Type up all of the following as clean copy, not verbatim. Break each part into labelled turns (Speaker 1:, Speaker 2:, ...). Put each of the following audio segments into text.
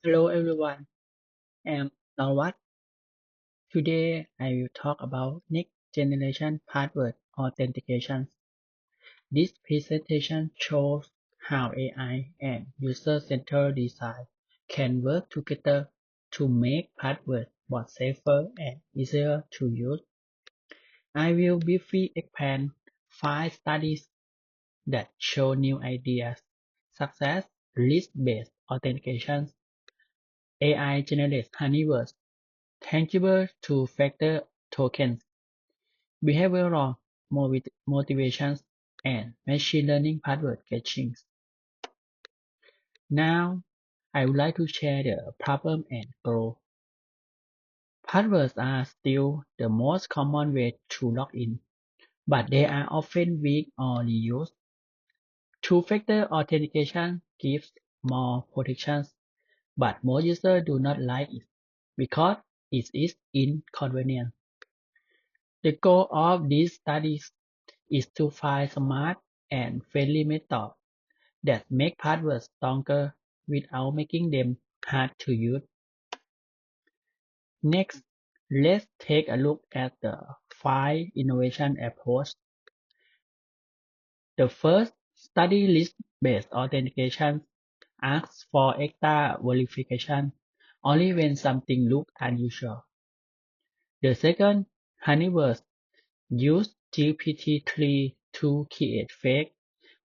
Speaker 1: Hello everyone, I'm Nawat. Today I will talk about next generation password authentication. This presentation shows how AI and user-centered design can work together to make passwords more safer and easier to use. I will briefly expand 5 studies that show new ideas, such as list-based authentication, AI generates honeywords, tangible two-factor tokens, behavioral motivations, and machine learning password caching. Now, I would like to share the problem and goal. Passwords are still the most common way to log in, but they are often weak or reused. Two-factor authentication gives more protections, but most users do not like it because it is inconvenient. The goal of these studies is to find smart and friendly methods that make passwords stronger without making them hard to use. Next, let's take a look at the 5 innovation approach. The first, study list-based authentication, asks for extra verification only when something looks unusual. The second, Honeyverse, use GPT-3 to create fake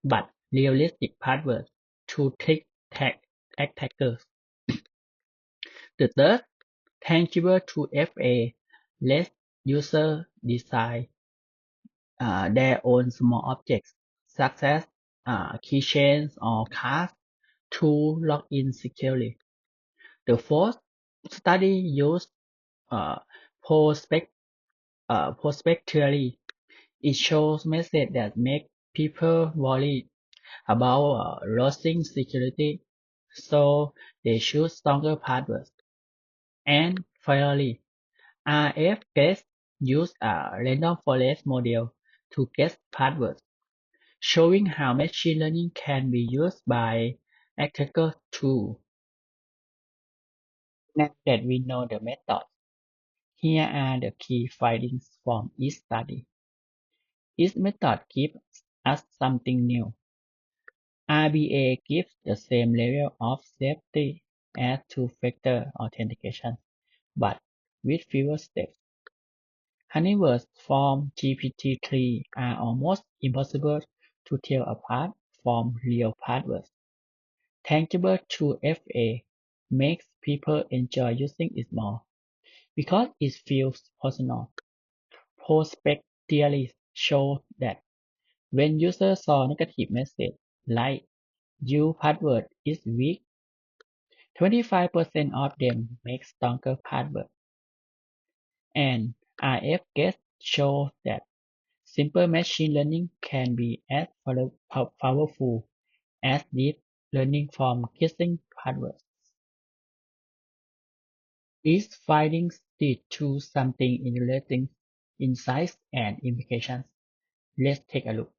Speaker 1: but realistic passwords to trick attackers. The third, Tangible 2FA, lets users design their own small objects, such as keychains or cards, to log in securely. The fourth, study used uh, prospect, prospectively. It shows messages that make people worried about losing security, so they choose stronger passwords. And finally, RFGuess use a random forest model to guess passwords, showing how machine learning can be used by attackers too. Now that we know the method, here are the key findings from each study. Each method gives us something new. RBA gives the same level of safety as two-factor authentication, but with fewer steps. Honeywords from GPT-3 are almost impossible to tell apart from real passwords. Tangible 2FA makes people enjoy using it more because it feels personal. Prospectively show that when users saw negative message like "your password is weak", 25% of them make stronger passwords. And RFGuess shows that simple machine learning can be as powerful as deep learning from guessing passwords. These findings lead to something interesting insights and implications. Let's take a look.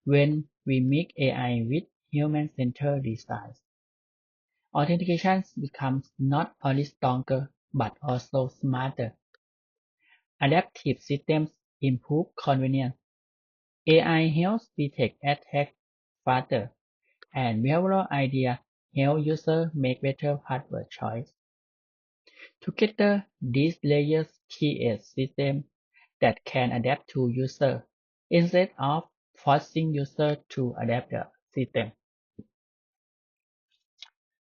Speaker 1: When we mix AI with human-centered design, authentication becomes not only stronger but also smarter. Adaptive systems improve convenience. AI helps detect attacks faster, and behavioral ideas help users make better password choice. Together, these layers create systems that can adapt to users instead of forcing users to adapt the system.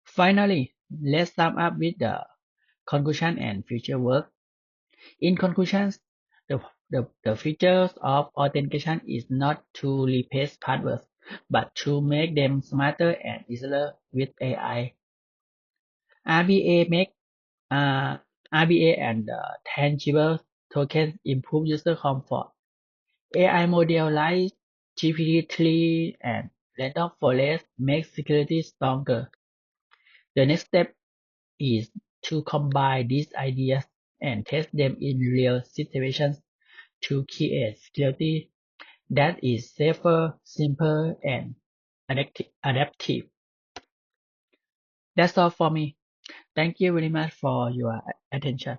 Speaker 1: Finally, let's sum up with the conclusion and future work. In conclusion, the features of authentication is not to replace passwords, but to make them smarter and easier with AI. RBA make uh, RBA and tangible tokens improve user comfort. AI model like GPT-3 and Random Forest make security stronger. The next step is to combine these ideas and test them in real situations to create security that is safer, simple, and adaptive. That's all for me. Thank you very much for your attention.